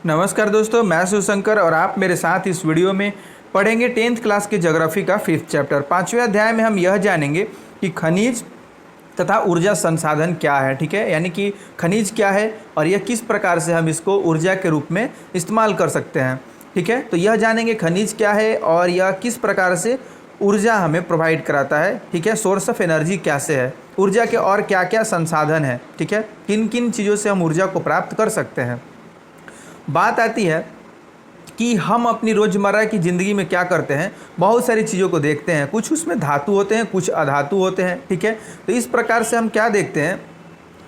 नमस्कार दोस्तों, मैं शिवशंकर और आप मेरे साथ इस वीडियो में पढ़ेंगे 10th क्लास की ज्योग्राफी का 5th चैप्टर। 5वें अध्याय में हम यह जानेंगे कि खनिज तथा ऊर्जा संसाधन क्या है। ठीक है, यानी कि खनिज क्या है और यह किस प्रकार से हम इसको ऊर्जा के रूप में इस्तेमाल कर सकते हैं। ठीक है, तो यह जानेंगे खनिज क्या है और यह किस प्रकार से ऊर्जा हमें प्रोवाइड कराता है। ठीक है, सोर्स ऑफ एनर्जी कैसे है, ऊर्जा के और क्या क्या संसाधन है। ठीक है, किन किन चीज़ों से हम ऊर्जा को प्राप्त कर सकते हैं। बात आती है कि हम अपनी रोज़मर्रा की ज़िंदगी में क्या करते हैं, बहुत सारी चीज़ों को देखते हैं, कुछ उसमें धातु होते हैं, कुछ अधातु होते हैं। ठीक है, तो इस प्रकार से हम क्या देखते हैं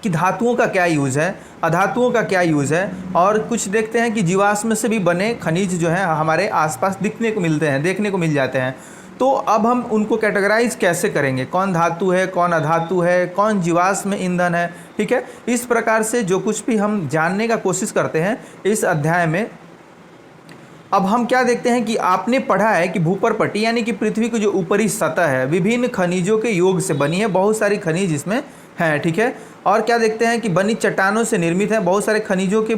कि धातुओं का क्या यूज़ है, अधातुओं का क्या यूज़ है, और कुछ देखते हैं कि जीवाश्म से भी बने खनिज जो हैं हमारे आसपास दिखने को मिलते हैं, देखने को मिल जाते हैं। तो अब हम उनको कैटेगराइज कैसे करेंगे, कौन धातु है, कौन अधातु है, कौन जीवाश्म ईंधन है। ठीक है, इस प्रकार से जो कुछ भी हम जानने का कोशिश करते हैं इस अध्याय में। अब हम क्या देखते हैं कि आपने पढ़ा है कि भूपर्पटी यानी कि पृथ्वी की जो ऊपरी सतह है विभिन्न खनिजों के योग से बनी है, बहुत सारी खनिज इसमें हैं। ठीक है, और क्या देखते हैं कि बनी चट्टानों से निर्मित है, बहुत सारे खनिजों के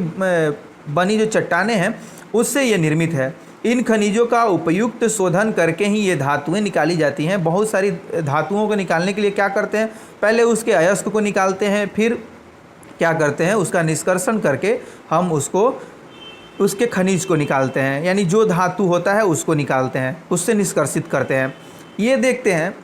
बनी जो चट्टानें हैं उससे ये निर्मित है। इन खनिजों का उपयुक्त शोधन करके ही ये धातुएं निकाली जाती हैं। बहुत सारी धातुओं को निकालने के लिए क्या करते हैं, पहले उसके अयस्क को निकालते हैं, फिर क्या करते हैं उसका निष्कर्षण करके हम उसके खनिज को निकालते हैं, यानी जो धातु होता है उसको निकालते हैं, उससे निष्कर्षित करते हैं। ये देखते हैं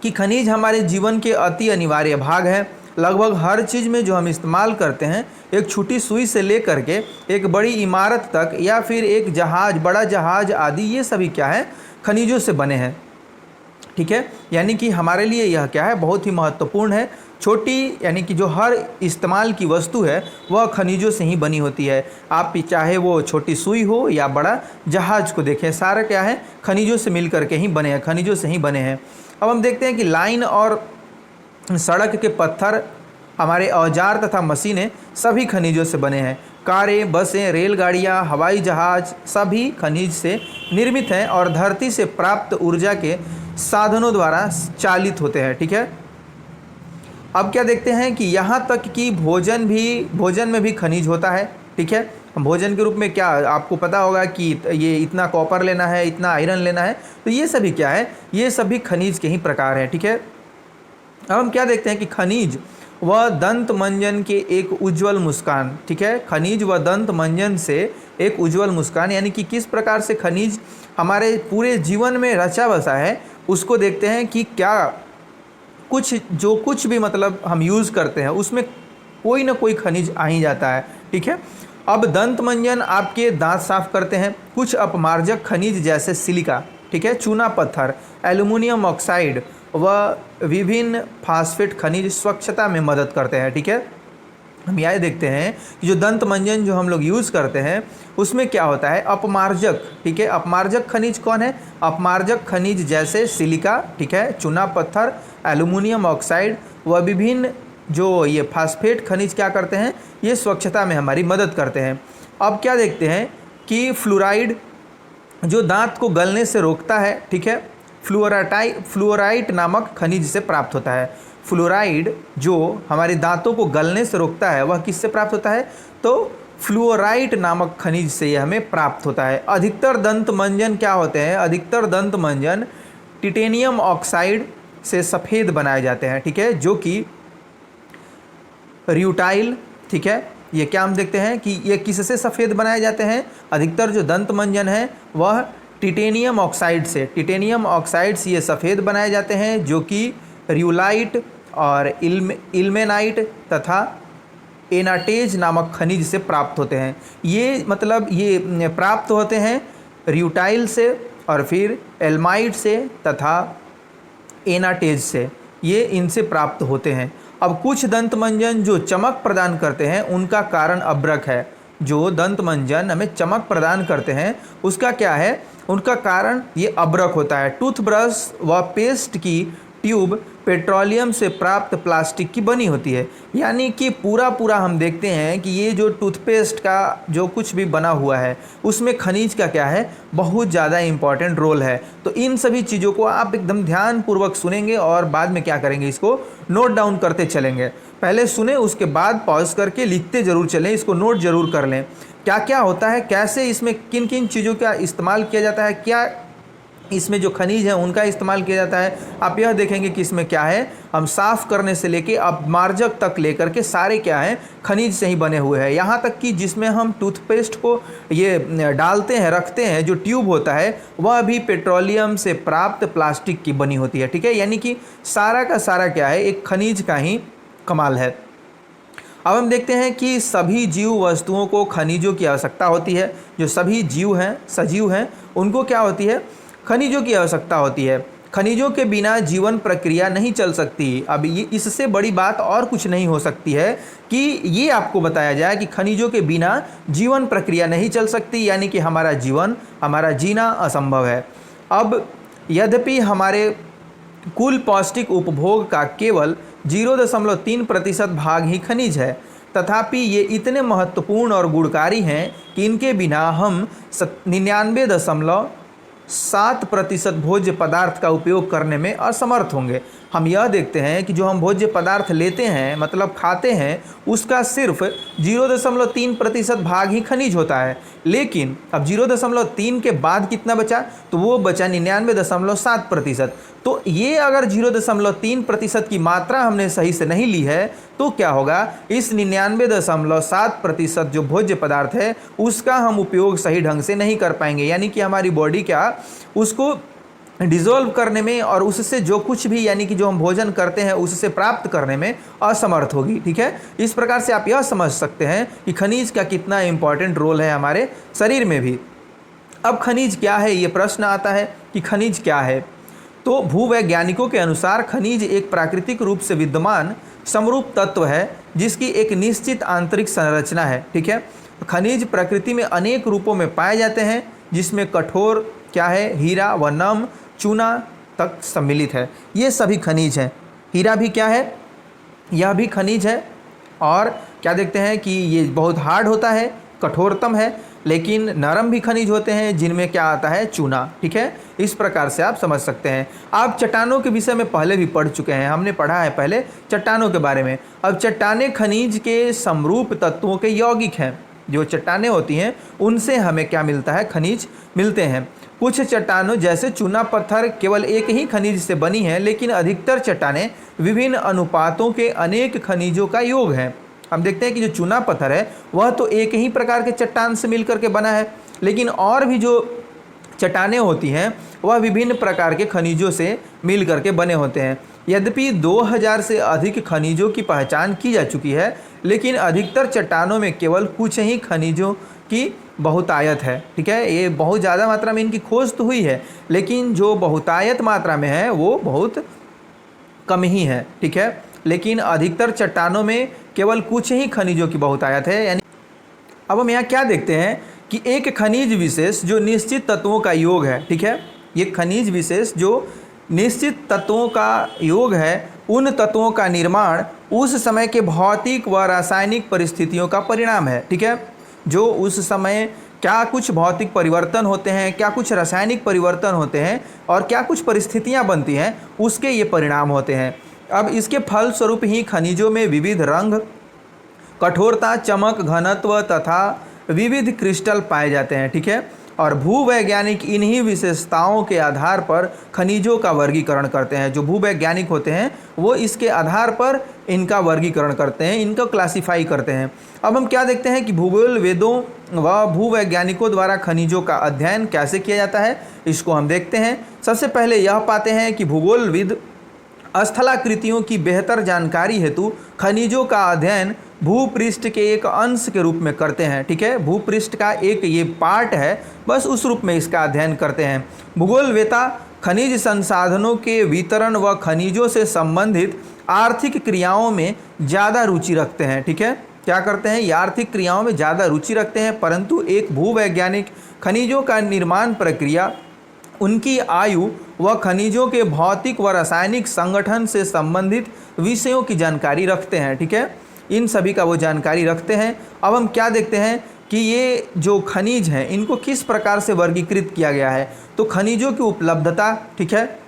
कि खनिज हमारे जीवन के अति अनिवार्य भाग है। लगभग हर चीज़ में जो हम इस्तेमाल करते हैं, एक छोटी सुई से लेकर के एक बड़ी इमारत तक या फिर एक जहाज, बड़ा जहाज आदि, ये सभी क्या है, खनिजों से बने हैं। ठीक है, यानी कि हमारे लिए यह क्या है, बहुत ही महत्वपूर्ण है। छोटी यानी कि जो हर इस्तेमाल की वस्तु है वह खनिजों से ही बनी होती है। आप चाहे वो छोटी सुई हो या बड़ा जहाज को देखें, सारा क्या है, खनिजों से मिल करके ही बने हैं, खनिजों से ही बने हैं। अब हम देखते हैं कि लाइन और सड़क के पत्थर, हमारे औजार तथा मशीनें सभी खनिजों से बने हैं। कारें, बसें, रेलगाड़ियाँ, हवाई जहाज सभी खनिज से निर्मित हैं और धरती से प्राप्त ऊर्जा के साधनों द्वारा चालित होते हैं। ठीक है, अब क्या देखते हैं कि यहाँ तक कि भोजन में भी खनिज होता है। ठीक है, भोजन के रूप में क्या आपको पता होगा कि ये इतना कॉपर लेना है, इतना आयरन लेना है, तो ये सभी क्या है, ये सभी खनिज के ही प्रकार हैं। ठीक है, अब हम क्या देखते हैं कि खनिज व दंत मंजन के एक उज्ज्वल मुस्कान। ठीक है, खनिज व दंत मंजन से एक उज्ज्वल मुस्कान, यानी कि किस प्रकार से खनिज हमारे पूरे जीवन में रचा बसा है, उसको देखते हैं कि क्या कुछ भी मतलब हम यूज़ करते हैं उसमें कोई ना कोई खनिज आ ही जाता है। ठीक है, अब दंत मंजन आपके दांत साफ करते हैं। कुछ अपमार्जक खनिज जैसे सिलिका, ठीक है, चूना पत्थर, एल्युमिनियम ऑक्साइड व विभिन्न फास्फेट खनिज स्वच्छता में मदद करते हैं। ठीक है, हम यह देखते हैं कि जो दंत मंजन जो हम लोग यूज़ करते हैं उसमें क्या होता है, अपमार्जक। ठीक है, अपमार्जक खनिज कौन है, अपमार्जक खनिज जैसे सिलिका, ठीक है, चूना पत्थर, एल्युमिनियम ऑक्साइड व विभिन्न जो ये फास्फेट खनिज क्या करते हैं, ये स्वच्छता में हमारी मदद करते हैं। अब क्या देखते हैं कि फ्लोराइड जो दांत को गलने से रोकता है। ठीक है, फ्लोराइट नामक खनिज से प्राप्त होता है। फ्लोराइड जो हमारे दांतों को गलने से रोकता है वह किससे प्राप्त होता है, तो फ्लोराइट नामक खनिज से यह हमें प्राप्त होता है। अधिकतर दंत मंजन क्या होते हैं, अधिकतर दंत मंजन टिटेनियम ऑक्साइड से सफ़ेद बनाए जाते हैं। ठीक है, जो कि र्यूटाइल। ठीक है, ये क्या हम देखते हैं कि ये किससे सफ़ेद बनाए जाते हैं, अधिकतर जो दंत मंजन है वह टिटेनियम ऑक्साइड से, टिटेनियम ऑक्साइड से ये सफ़ेद बनाए जाते हैं, जो कि र्यूलाइट और इल्मेनाइट तथा एनाटेज नामक खनिज से प्राप्त होते हैं। ये मतलब ये प्राप्त होते हैं र्यूटाइल से और फिर एल्माइट से तथा एनाटेज से, ये इनसे प्राप्त होते हैं। अब कुछ दंत मंजन जो चमक प्रदान करते हैं उनका कारण अब्रक है। जो दंत मंजन हमें चमक प्रदान करते हैं उसका क्या है, उनका कारण ये अब्रक होता है। टूथब्रश व पेस्ट की ट्यूब पेट्रोलियम से प्राप्त प्लास्टिक की बनी होती है। यानी कि पूरा हम देखते हैं कि ये जो टूथपेस्ट का जो कुछ भी बना हुआ है उसमें खनिज का क्या है, बहुत ज़्यादा इम्पॉर्टेंट रोल है। तो इन सभी चीज़ों को आप एकदम ध्यानपूर्वक सुनेंगे और बाद में क्या करेंगे, इसको नोट डाउन करते चलेंगे। पहले सुने, उसके बाद पॉज करके लिखते ज़रूर चलें, इसको नोट ज़रूर कर लें क्या क्या होता है, कैसे इसमें किन किन चीज़ों का इस्तेमाल किया जाता है, क्या इसमें जो खनिज है उनका इस्तेमाल किया जाता है, आप यह देखेंगे कि इसमें क्या है, हम साफ़ करने से लेके अपमार्जक तक लेकर के सारे क्या हैं, खनिज से ही बने हुए हैं। यहाँ तक कि जिसमें हम टूथपेस्ट को ये डालते हैं, रखते हैं, जो ट्यूब होता है वह भी पेट्रोलियम से प्राप्त प्लास्टिक की बनी होती है, ठीक है। यानी कि सारा का सारा क्या है, एक खनिज का ही कमाल है। अब हम देखते हैं कि सभी जीव वस्तुओं को खनिजों की आवश्यकता होती है। जो सभी जीव हैं, सजीव हैं, उनको क्या होती है, खनिजों की आवश्यकता होती है। खनिजों के बिना जीवन प्रक्रिया नहीं चल सकती। अब ये इससे बड़ी बात और कुछ नहीं हो सकती है कि ये आपको बताया जाए कि खनिजों के बिना जीवन प्रक्रिया नहीं चल सकती, यानी कि हमारा जीवन, हमारा जीना असंभव है। अब यद्यपि हमारे कुल पौष्टिक उपभोग का केवल 0.3% भाग ही खनिज है, तथापि ये इतने महत्वपूर्ण और गुणकारी हैं कि इनके बिना हम 99.7% भोज्य पदार्थ का उपयोग करने में असमर्थ होंगे। हम यह देखते हैं कि जो हम भोज्य पदार्थ लेते हैं, मतलब खाते हैं, उसका सिर्फ 0.3% भाग ही खनिज होता है। लेकिन अब 0.3 के बाद कितना बचा, तो वो बचा 99.7%। तो ये अगर 0.3% की मात्रा हमने सही से नहीं ली है तो क्या होगा, इस 99.7% जो भोज्य पदार्थ है उसका हम उपयोग सही ढंग से नहीं कर पाएंगे। यानी कि हमारी बॉडी क्या उसको डिज़ोल्व करने में और उससे जो कुछ भी, यानी कि जो हम भोजन करते हैं उससे प्राप्त करने में असमर्थ होगी, ठीक है। इस प्रकार से आप यह समझ सकते हैं कि खनिज का कितना इंपॉर्टेंट रोल है हमारे शरीर में भी। अब खनिज क्या है, ये प्रश्न आता है कि खनिज क्या है। तो भूवैज्ञानिकों के अनुसार खनिज एक प्राकृतिक रूप से विद्यमान समरूप तत्व है जिसकी एक निश्चित आंतरिक संरचना है, ठीक है। खनिज प्रकृति में अनेक रूपों में पाए जाते हैं, जिसमें कठोर क्या है, हीरा व नम चूना तक सम्मिलित है। ये सभी खनिज हैं। हीरा भी क्या है, यह भी खनिज है। और क्या देखते हैं कि ये बहुत हार्ड होता है, कठोरतम है, लेकिन नरम भी खनिज होते हैं जिनमें क्या आता है, चूना, ठीक है। इस प्रकार से आप समझ सकते हैं। आप चट्टानों के विषय में पहले भी पढ़ चुके हैं, हमने पढ़ा है पहले चट्टानों के बारे में। अब चट्टानें खनिज के समरूप तत्वों के यौगिक हैं। जो चट्टानें होती हैं उनसे हमें क्या मिलता है, खनिज मिलते हैं। कुछ चट्टानों जैसे चूना पत्थर केवल एक ही खनिज से बनी है, लेकिन अधिकतर चट्टानें विभिन्न अनुपातों के अनेक खनिजों का योग है। हम देखते हैं कि जो चूना पत्थर है वह तो एक ही प्रकार के चट्टान से मिलकर के बना है, लेकिन और भी जो चट्टानें होती हैं वह विभिन्न प्रकार के खनिजों से मिल करके बने होते हैं। यद्यपि 2000 से अधिक खनिजों की पहचान की जा चुकी है, लेकिन अधिकतर चट्टानों में केवल कुछ ही खनिजों की बहुतायत है, ठीक है। ये बहुत ज़्यादा मात्रा में इनकी खोज तो हुई है, लेकिन जो बहुतायत मात्रा में है वो बहुत कम ही है, ठीक है। लेकिन अधिकतर चट्टानों में केवल कुछ ही खनिजों की बहुतायत है। यानी अब हम यहाँ क्या देखते हैं कि एक खनिज विशेष जो निश्चित तत्वों का योग है, ठीक है। ये खनिज विशेष जो निश्चित तत्वों का योग है, उन तत्वों का निर्माण उस समय के भौतिक व रासायनिक परिस्थितियों का परिणाम है, ठीक है। जो उस समय क्या कुछ भौतिक परिवर्तन होते हैं, क्या कुछ रासायनिक परिवर्तन होते हैं और क्या कुछ परिस्थितियां बनती हैं, उसके ये परिणाम होते हैं। अब इसके फलस्वरूप ही खनिजों में विविध रंग, कठोरता, चमक, घनत्व तथा विविध क्रिस्टल पाए जाते हैं, ठीक है। और भूवैज्ञानिक इन्हीं विशेषताओं के आधार पर खनिजों का वर्गीकरण करते हैं। जो भूवैज्ञानिक होते हैं वो इसके आधार पर इनका वर्गीकरण करते हैं, इनको क्लासिफाई करते हैं। अब हम क्या देखते हैं कि भूगोल वेदों व भूवैज्ञानिकों द्वारा खनिजों का अध्ययन कैसे किया जाता है, इसको हम देखते हैं। सबसे पहले यह पाते हैं कि भूगोलविद स्थलाकृतियों की बेहतर जानकारी हेतु खनिजों का अध्ययन भूपृष्ठ के एक अंश के रूप में करते हैं, ठीक है। भूपृष्ठ का एक ये पार्ट है, बस उस रूप में इसका अध्ययन करते हैं। भूगोलवेत्ता खनिज संसाधनों के वितरण व खनिजों से संबंधित आर्थिक क्रियाओं में ज़्यादा रुचि रखते हैं, ठीक है। क्या करते हैं, ये आर्थिक क्रियाओं में ज़्यादा रुचि रखते हैं, परंतु एक भूवैज्ञानिक खनिजों का निर्माण प्रक्रिया, उनकी आयु व खनिजों के भौतिक व रासायनिक संगठन से संबंधित विषयों की जानकारी रखते हैं, ठीक है। इन सभी का वो जानकारी रखते हैं। अब हम क्या देखते हैं कि ये जो खनिज हैं इनको किस प्रकार से वर्गीकृत किया गया है। तो खनिजों की उपलब्धता, ठीक है।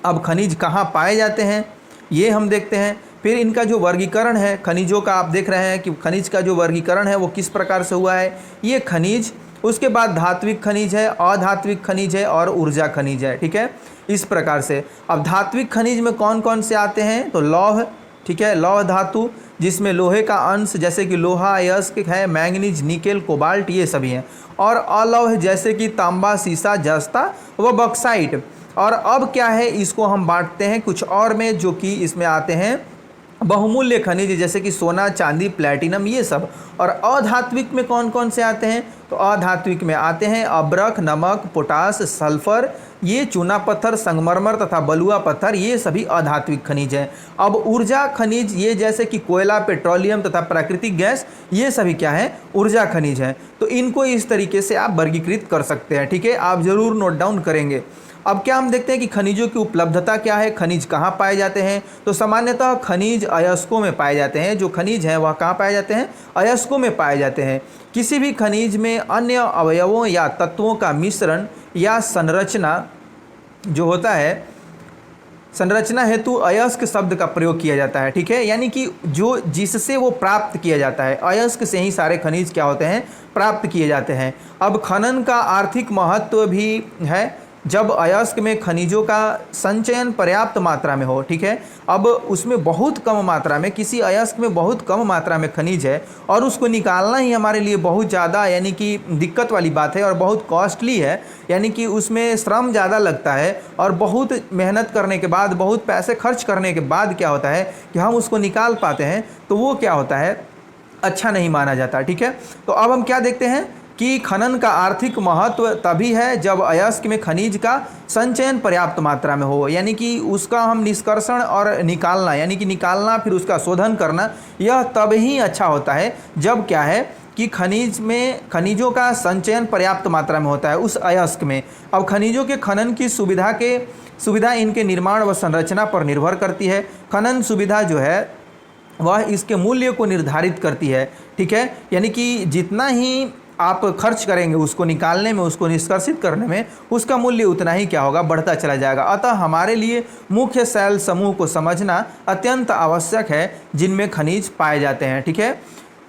अब खनिज कहाँ पाए जाते हैं ये हम देखते हैं। फिर इनका जो वर्गीकरण है खनिजों का, आप देख रहे हैं कि खनिज का जो वर्गीकरण है वो किस प्रकार से हुआ है, ये खनिज, उसके बाद धात्विक खनिज है, अधात्विक खनिज है और ऊर्जा खनिज है, ठीक है, इस प्रकार से। अब धात्विक खनिज में कौन कौन से आते हैं, तो लौह, ठीक है, लौह धातु जिसमें लोहे का अंश जैसे कि लोहा, अयस्क है, मैंगनीज, निकेल, कोबाल्ट, ये सभी हैं। और अलौह जैसे कि तांबा, सीसा, जस्ता व बॉक्साइट। और अब क्या है, इसको हम बांटते हैं कुछ और में, जो कि इसमें आते हैं बहुमूल्य खनिज जैसे कि सोना, चांदी, प्लैटिनम, ये सब। और अधात्विक में कौन कौन से आते हैं, तो अधात्विक में आते हैं अब्रक, नमक, पोटास, सल्फर, ये चूना पत्थर, संगमरमर तथा बलुआ पत्थर, ये सभी अधात्विक खनिज हैं। अब ऊर्जा खनिज, ये जैसे कि कोयला, पेट्रोलियम तथा प्राकृतिक गैस, ये सभी क्या है, ऊर्जा खनिज हैं। तो इनको इस तरीके से आप वर्गीकृत कर सकते हैं, ठीक है, आप ज़रूर नोट डाउन करेंगे। अब क्या हम देखते हैं कि खनिजों की उपलब्धता क्या है, खनिज कहाँ पाए जाते हैं, तो सामान्यतः खनिज अयस्कों में पाए जाते हैं। जो खनिज हैं वह कहाँ पाए जाते हैं, अयस्कों में पाए जाते हैं। किसी भी खनिज में अन्य अवयवों या तत्वों का मिश्रण या संरचना जो होता है, संरचना हेतु अयस्क शब्द का प्रयोग किया जाता है, ठीक है, यानी कि जो जिससे वो प्राप्त किया जाता है, अयस्क से ही सारे खनिज क्या होते हैं, प्राप्त किए जाते हैं। अब खनन का आर्थिक महत्व भी है जब अयस्क में खनिजों का संचयन पर्याप्त मात्रा में हो, ठीक है। अब उसमें बहुत कम मात्रा में, किसी अयस्क में बहुत कम मात्रा में खनिज है और उसको निकालना ही हमारे लिए बहुत ज़्यादा यानी कि दिक्कत वाली बात है और बहुत कॉस्टली है, यानी कि उसमें श्रम ज़्यादा लगता है और बहुत मेहनत करने के बाद, बहुत पैसे खर्च करने के बाद क्या होता है कि हम उसको निकाल पाते हैं, तो वो क्या होता है, अच्छा नहीं माना जाता, ठीक है। तो अब हम क्या देखते हैं कि खनन का आर्थिक महत्व तभी है जब अयस्क में खनिज का संचयन पर्याप्त मात्रा में हो, यानी कि उसका हम निष्कर्षण और निकालना, यानी कि निकालना फिर उसका शोधन करना, यह तब ही अच्छा होता है जब क्या है कि खनिज में खनिजों का संचयन पर्याप्त मात्रा में होता है उस अयस्क में। अब खनिजों के खनन की सुविधा इनके निर्माण व संरचना पर निर्भर करती है। खनन सुविधा जो है वह इसके मूल्य को निर्धारित करती है, ठीक है, यानी कि जितना ही आप खर्च करेंगे उसको निकालने में, उसको निष्कर्षित करने में, उसका मूल्य उतना ही क्या होगा, बढ़ता चला जाएगा। अतः हमारे लिए मुख्य शैल समूह को समझना अत्यंत आवश्यक है जिनमें खनिज पाए जाते हैं, ठीक है।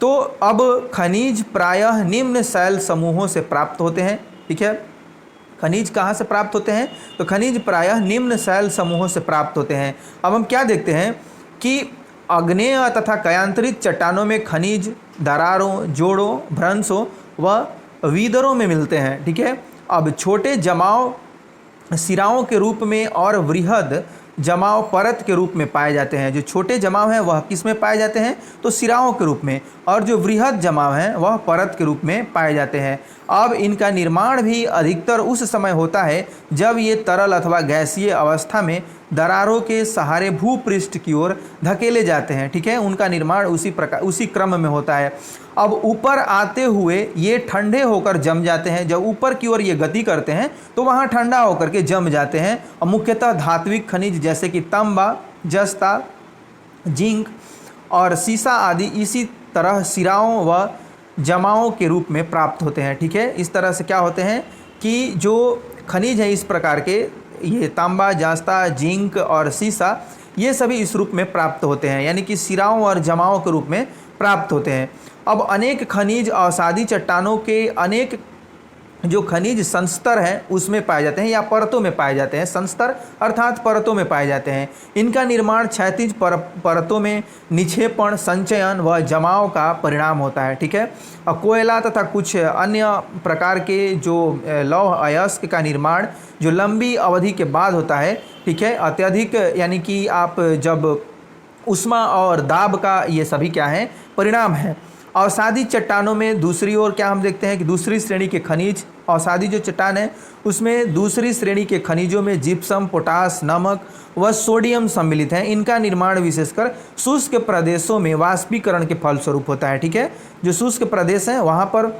तो अब खनिज प्रायः निम्न शैल समूहों से प्राप्त होते हैं, ठीक है। खनिज कहाँ से प्राप्त होते हैं, तो खनिज प्रायः निम्न शैल समूहों से प्राप्त होते हैं। अब हम क्या देखते हैं कि आग्नेय तथा कयांतरित चट्टानों में खनिज दरारों, जोड़ों, भ्रंशों व वीदरों में मिलते हैं, ठीक है। अब छोटे जमाव सिराओं के रूप में और वृहद जमाव परत के रूप में पाए जाते हैं। जो छोटे जमाव हैं वह किस में पाए जाते हैं, तो सिराओं के रूप में, और जो वृहद जमाव हैं वह परत के रूप में पाए जाते हैं। अब इनका निर्माण भी अधिकतर उस समय होता है जब ये तरल अथवा गैसीय अवस्था में दरारों के सहारे भूपृष्ठ की ओर धकेले जाते हैं, ठीक है। उनका निर्माण उसी क्रम में होता है। अब ऊपर आते हुए ये ठंडे होकर जम जाते हैं। जब ऊपर की ओर ये गति करते हैं तो वहाँ ठंडा होकर के जम जाते हैं। और मुख्यतः धात्विक खनिज जैसे कि तांबा, जस्ता, जिंक और सीसा आदि इसी तरह सिराओं व जमाओं के रूप में प्राप्त होते हैं, ठीक है। इस तरह से क्या होते हैं कि जो खनिज है इस प्रकार के, ये तांबा, जास्ता, जिंक और सीसा, ये सभी इस रूप में प्राप्त होते हैं, यानी कि सिराओं और जमाओं के रूप में प्राप्त होते हैं। अब अनेक खनिज अवसादी चट्टानों के अनेक जो खनिज संस्तर हैं उसमें पाए जाते हैं या परतों में पाए जाते हैं। संस्तर अर्थात परतों में पाए जाते हैं। इनका निर्माण क्षैतिज परतों में निक्षेपण, संचयन व जमाव का परिणाम होता है, ठीक है। और कोयला तथा कुछ अन्य प्रकार के जो लौह अयस्क का निर्माण जो लंबी अवधि के बाद होता है, ठीक है, अत्यधिक, यानी कि आप जब उष्मा और दाब का ये सभी क्या है, परिणाम है। अवसादी चट्टानों में दूसरी ओर क्या हम देखते हैं कि दूसरी श्रेणी के खनिज, अवसादी जो चट्टान है उसमें दूसरी श्रेणी के खनिजों में जिप्सम, पोटास, नमक व सोडियम सम्मिलित हैं। इनका निर्माण विशेषकर शुष्क प्रदेशों में वाष्पीकरण के फलस्वरूप होता है, ठीक है। जो शुष्क प्रदेश हैं वहाँ पर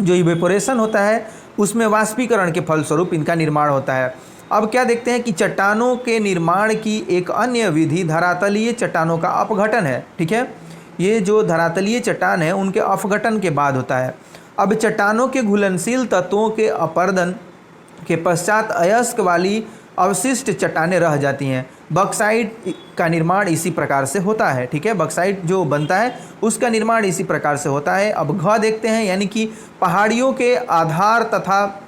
जो इवेपोरेशन होता है उसमें वाष्पीकरण के फलस्वरूप इनका निर्माण होता है। अब क्या देखते हैं कि चट्टानों के निर्माण की एक अन्य विधि धरातलीय चट्टानों का अपघटन है, ठीक है। ये जो धरातलीय चट्टान है उनके अपघटन के बाद होता है। अब चट्टानों के घुलनशील तत्वों के अपरदन के पश्चात अयस्क वाली अवशिष्ट चट्टानें रह जाती हैं। बॉक्साइट का निर्माण इसी प्रकार से होता है, ठीक है। बॉक्साइट जो बनता है उसका निर्माण इसी प्रकार से होता है। अब घ देखते हैं, यानी कि पहाड़ियों के आधार तथा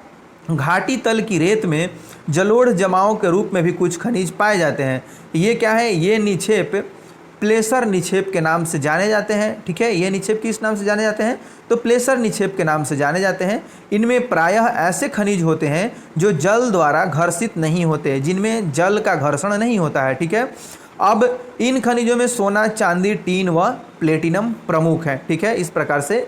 घाटी तल की रेत में जलोढ़ जमाव के रूप में भी कुछ खनिज पाए जाते हैं। ये क्या है, ये निक्षेप प्लेसर निक्षेप के नाम से जाने जाते हैं, ठीक है। ये निक्षेप किस नाम से जाने जाते हैं, तो प्लेसर निक्षेप के नाम से जाने जाते हैं। इनमें प्रायः ऐसे खनिज होते हैं जो जल द्वारा घर्षित नहीं होते, जिनमें जल का घर्षण नहीं होता है, ठीक है। अब इन खनिजों में सोना, चांदी, टीन व प्लेटिनम प्रमुख है, ठीक है। इस प्रकार से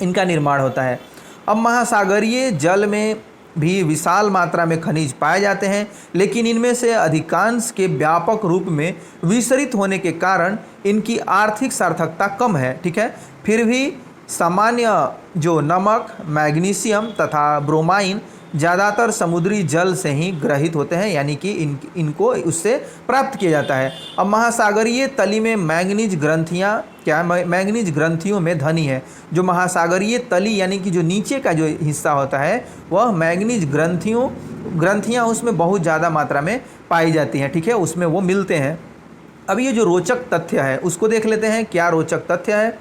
इनका निर्माण होता है। अब महासागरीय जल में भी विशाल मात्रा में खनिज पाए जाते हैं, लेकिन इनमें से अधिकांश के व्यापक रूप में विसरित होने के कारण इनकी आर्थिक सार्थकता कम है, ठीक है। फिर भी सामान्य जो नमक, मैग्नीशियम तथा ब्रोमाइन ज़्यादातर समुद्री जल से ही ग्रहित होते हैं, यानी कि इनको उससे प्राप्त किया जाता है। अब महासागरीय तली में मैंगनीज ग्रंथियाँ क्या है, मैंगनीज ग्रंथियों में धनी है। जो महासागरीय तली यानी कि जो नीचे का जो हिस्सा होता है वह मैंगनीज ग्रंथियाँ उसमें बहुत ज़्यादा मात्रा में पाई जाती हैं, ठीक है, उसमें वो मिलते हैं। अब ये जो रोचक तथ्य है उसको देख लेते हैं, क्या रोचक तथ्य है।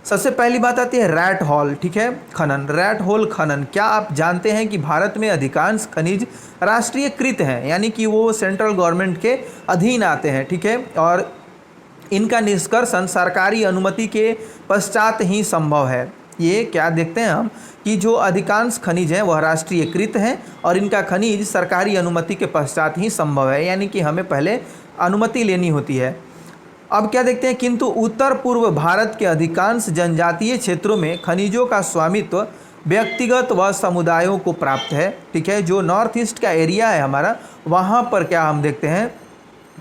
सबसे पहली बात आती है रैट हॉल, ठीक है, खनन। रैट होल खनन, क्या आप जानते हैं कि भारत में अधिकांश खनिज राष्ट्रीयकृत हैं, यानी कि वो सेंट्रल गवर्नमेंट के अधीन आते हैं, ठीक है, और इनका निष्कर्षण सरकारी अनुमति के पश्चात ही संभव है। ये क्या देखते हैं हम कि जो अधिकांश खनिज हैं वह राष्ट्रीयकृत हैं और इनका खनिज सरकारी अनुमति के पश्चात ही संभव है, यानी कि हमें पहले अनुमति लेनी होती है। अब क्या देखते हैं, किंतु उत्तर पूर्व भारत के अधिकांश जनजातीय क्षेत्रों में खनिजों का स्वामित्व व्यक्तिगत व समुदायों को प्राप्त है, ठीक है। जो नॉर्थ ईस्ट का एरिया है हमारा, वहाँ पर क्या हम देखते हैं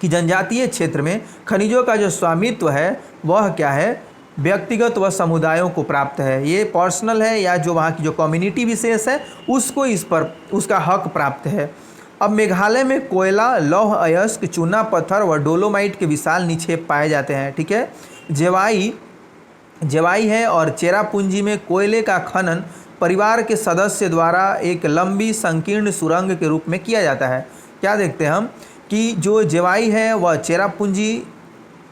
कि जनजातीय क्षेत्र में खनिजों का जो स्वामित्व है वह क्या है, व्यक्तिगत व समुदायों को प्राप्त है। ये पर्सनल है या जो वहाँ की जो कम्युनिटी विशेष है उसको इस पर उसका हक प्राप्त है। अब मेघालय में कोयला, लौह अयस्क, चूना पत्थर व डोलोमाइट के विशाल निक्षेप पाए जाते हैं, ठीक है। जेवाई है और चेरापूंजी में कोयले का खनन परिवार के सदस्य द्वारा एक लंबी संकीर्ण सुरंग के रूप में किया जाता है। क्या देखते हैं हम कि जो जेवाई है वह चेरापूंजी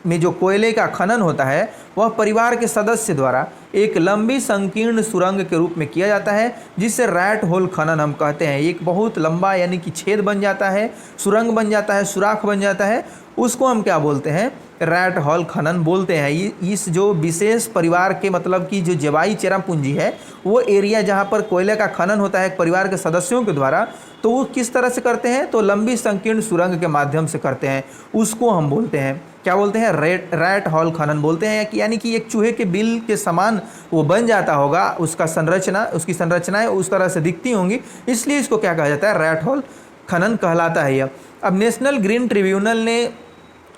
में जो कोयले का खनन होता है वह परिवार के सदस्य द्वारा एक लंबी संकीर्ण सुरंग के रूप में किया जाता है, जिसे रैट होल खनन हम कहते हैं। एक बहुत लंबा यानी कि छेद बन जाता है, सुरंग बन जाता है, सुराख बन जाता है, उसको हम क्या बोलते हैं, रैट होल खनन बोलते हैं। इस जो विशेष परिवार के मतलब कि जो जेवाई चेरापूंजी है वो एरिया जहाँ पर कोयले का खनन होता है परिवार के सदस्यों के द्वारा, तो वो किस तरह से करते हैं, तो लंबी संकीर्ण सुरंग के माध्यम से करते हैं। उसको हम बोलते हैं, क्या बोलते हैं, रैट होल खनन बोलते हैं। यानी कि एक चूहे के बिल के समान वो बन जाता होगा, उसकी संरचनाएं उस तरह से दिखती होंगी, इसलिए इसको क्या कहा जाता है, रैट होल खनन कहलाता है यह। अब नेशनल ग्रीन ट्रिब्यूनल ने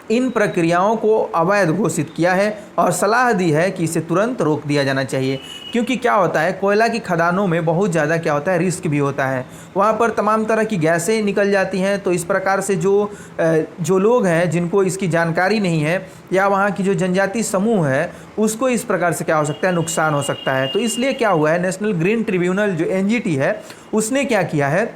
इन प्रक्रियाओं को अवैध घोषित किया है और सलाह दी है कि इसे तुरंत रोक दिया जाना चाहिए, क्योंकि क्या होता है, कोयला की खदानों में बहुत ज़्यादा क्या होता है, रिस्क भी होता है। वहाँ पर तमाम तरह की गैसें निकल जाती हैं, तो इस प्रकार से जो लोग हैं जिनको इसकी जानकारी नहीं है या वहाँ की जो जनजाति समूह है उसको इस प्रकार से क्या हो सकता है, नुकसान हो सकता है। तो इसलिए क्या हुआ है, नेशनल ग्रीन ट्रिब्यूनल जो NGT है उसने क्या किया है,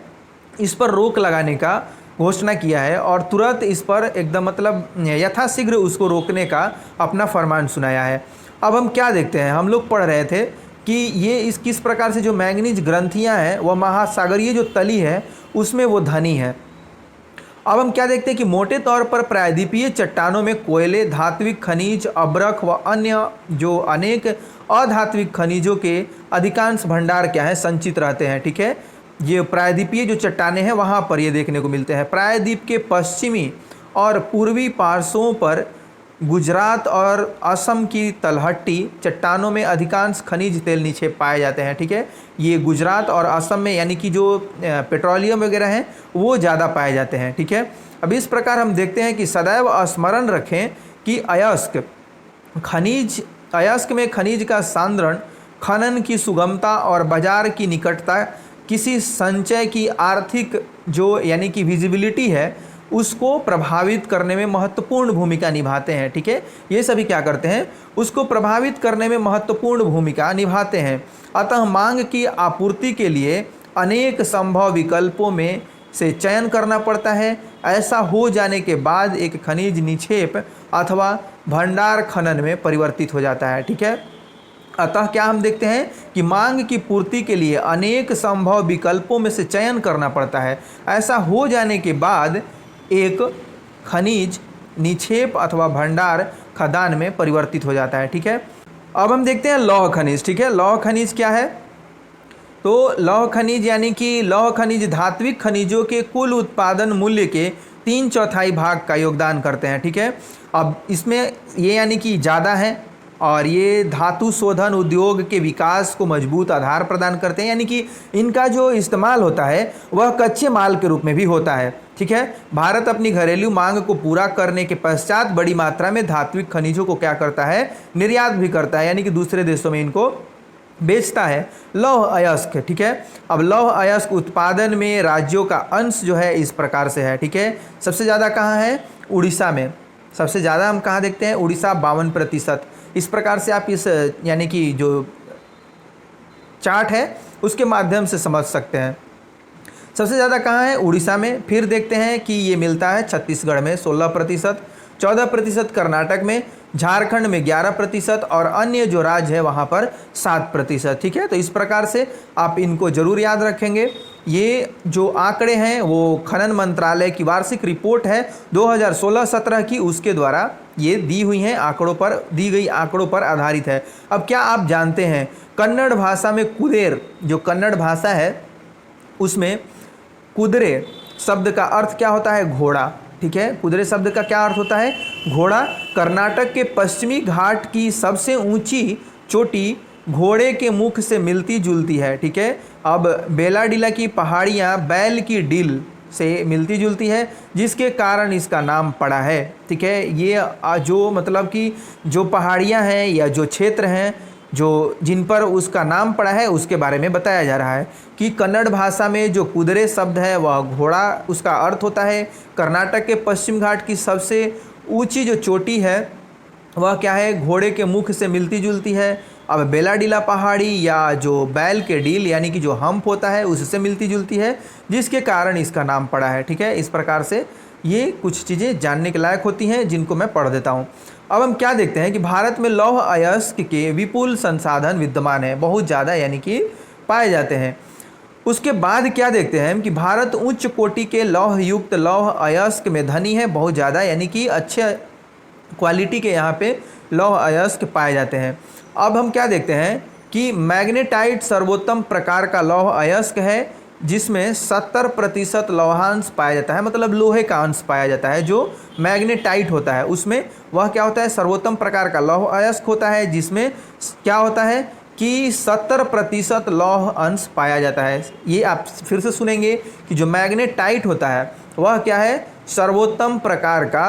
इस पर रोक लगाने का घोषणा किया है और तुरंत इस पर एकदम मतलब यथाशीघ्र उसको रोकने का अपना फरमान सुनाया है। अब हम क्या देखते हैं, हम लोग पढ़ रहे थे कि ये इस किस प्रकार से जो मैंगनीज ग्रंथियां हैं वह महासागरीय जो तली है उसमें वो धनी है। अब हम क्या देखते हैं कि मोटे तौर पर प्रायद्वीपीय चट्टानों में कोयले, धात्विक खनिज, अब्रक व अन्य जो अनेक अधात्विक खनिजों के अधिकांश भंडार क्या है, संचित रहते हैं, ठीक है। ये प्रायद्वीपीय जो चट्टानें हैं वहाँ पर ये देखने को मिलते हैं। प्रायद्वीप के पश्चिमी और पूर्वी पार्श्वों पर गुजरात और असम की तलहटी चट्टानों में अधिकांश खनिज तेल निक्षेप पाए जाते हैं, ठीक है। ये गुजरात और असम में यानी कि जो पेट्रोलियम वगैरह हैं वो ज़्यादा पाए जाते हैं, ठीक है। अब इस प्रकार हम देखते हैं कि सदैव स्मरण रखें कि अयस्क में खनिज का सांद्रण, खनन की सुगमता और बाजार की निकटता किसी संचय की आर्थिक जो यानी कि विजिबिलिटी है उसको प्रभावित करने में महत्वपूर्ण भूमिका निभाते हैं, ठीक है। ये सभी क्या करते हैं, उसको प्रभावित करने में महत्वपूर्ण भूमिका निभाते हैं। अतः मांग की आपूर्ति के लिए अनेक संभव विकल्पों में से चयन करना पड़ता है। ऐसा हो जाने के बाद एक खनिज निक्षेप अथवा भंडार खनन में परिवर्तित हो जाता है। ठीक है, अतः क्या हम देखते हैं कि मांग की पूर्ति के लिए अनेक संभव विकल्पों में से चयन करना पड़ता है। ऐसा हो जाने के बाद एक खनिज निक्षेप अथवा भंडार खदान में परिवर्तित हो जाता है। ठीक है, अब हम देखते हैं लौह खनिज। ठीक है, लौह खनिज क्या है? तो लौह खनिज यानी कि लौह खनिज धात्विक खनिजों के कुल उत्पादन मूल्य के 3/4 भाग का योगदान करते हैं। ठीक है, अब इसमें ये यानी कि ज़्यादा है और ये धातु शोधन उद्योग के विकास को मजबूत आधार प्रदान करते हैं, यानी कि इनका जो इस्तेमाल होता है वह कच्चे माल के रूप में भी होता है। ठीक है, भारत अपनी घरेलू मांग को पूरा करने के पश्चात बड़ी मात्रा में धात्विक खनिजों को क्या करता है? निर्यात भी करता है, यानी कि दूसरे देशों में इनको बेचता है। लौह अयस्क, ठीक है, अब लौह अयस्क उत्पादन में राज्यों का अंश जो है इस प्रकार से है। ठीक है, सबसे ज़्यादा कहाँ है? उड़ीसा में। सबसे ज़्यादा हम कहाँ देखते हैं? उड़ीसा 52%। इस प्रकार से आप इस यानी कि जो चार्ट है उसके माध्यम से समझ सकते हैं। सबसे ज़्यादा कहाँ है? उड़ीसा में। फिर देखते हैं कि ये मिलता है छत्तीसगढ़ में 16%, 14% कर्नाटक में, झारखंड में 11% और अन्य जो राज्य है वहाँ पर 7%। ठीक है, तो इस प्रकार से आप इनको जरूर याद रखेंगे। ये जो आंकड़े हैं वो खनन मंत्रालय की वार्षिक रिपोर्ट है 2016-17 की, उसके द्वारा ये दी हुई हैं, आंकड़ों पर दी गई आंकड़ों पर आधारित है। अब क्या आप जानते हैं कन्नड़ भाषा में कुदेर, जो कन्नड़ भाषा है उसमें कुदरे शब्द का अर्थ क्या होता है? घोड़ा। ठीक है, कुदरे शब्द का क्या अर्थ होता है? घोड़ा। कर्नाटक के पश्चिमी घाट की सबसे ऊंची चोटी घोड़े के मुख से मिलती जुलती है। ठीक है, अब बेलाडीला की पहाड़ियाँ बैल की डील से मिलती जुलती है, जिसके कारण इसका नाम पड़ा है। ठीक है, ये जो मतलब कि जो पहाड़ियाँ हैं या जो क्षेत्र हैं जो जिन पर उसका नाम पड़ा है उसके बारे में बताया जा रहा है कि कन्नड़ भाषा में जो कुदरे शब्द है वह घोड़ा उसका अर्थ होता है। कर्नाटक के पश्चिम घाट की सबसे ऊंची जो चोटी है वह क्या है? घोड़े के मुख से मिलती जुलती है। अब बेलाडीला पहाड़ी या जो बैल के डील यानी कि जो हम्प होता है उससे मिलती जुलती है, जिसके कारण इसका नाम पड़ा है। ठीक है, इस प्रकार से ये कुछ चीज़ें जानने के लायक होती हैं जिनको मैं पढ़ देता हूँ। अब हम क्या देखते हैं कि भारत में लौह अयस्क के विपुल संसाधन विद्यमान है, बहुत ज़्यादा यानी कि पाए जाते हैं। उसके बाद क्या देखते हैं कि भारत उच्च कोटि के लौह युक्त लौह अयस्क में धनी है, बहुत ज़्यादा, यानी कि अच्छे क्वालिटी के यहाँ पे लौह अयस्क पाए जाते हैं। अब हम क्या देखते हैं कि मैग्नेटाइट सर्वोत्तम प्रकार का लौह अयस्क है, जिसमें 70% लौहांश पाया जाता है, मतलब लोहे का अंश पाया जाता है। जो मैग्नेटाइट होता है उसमें वह क्या होता है? सर्वोत्तम प्रकार का लौह अयस्क होता है, जिसमें क्या होता है कि 70% लौह अंश पाया जाता है। ये आप फिर से सुनेंगे कि जो मैग्नेटाइट होता है वह क्या है? सर्वोत्तम प्रकार का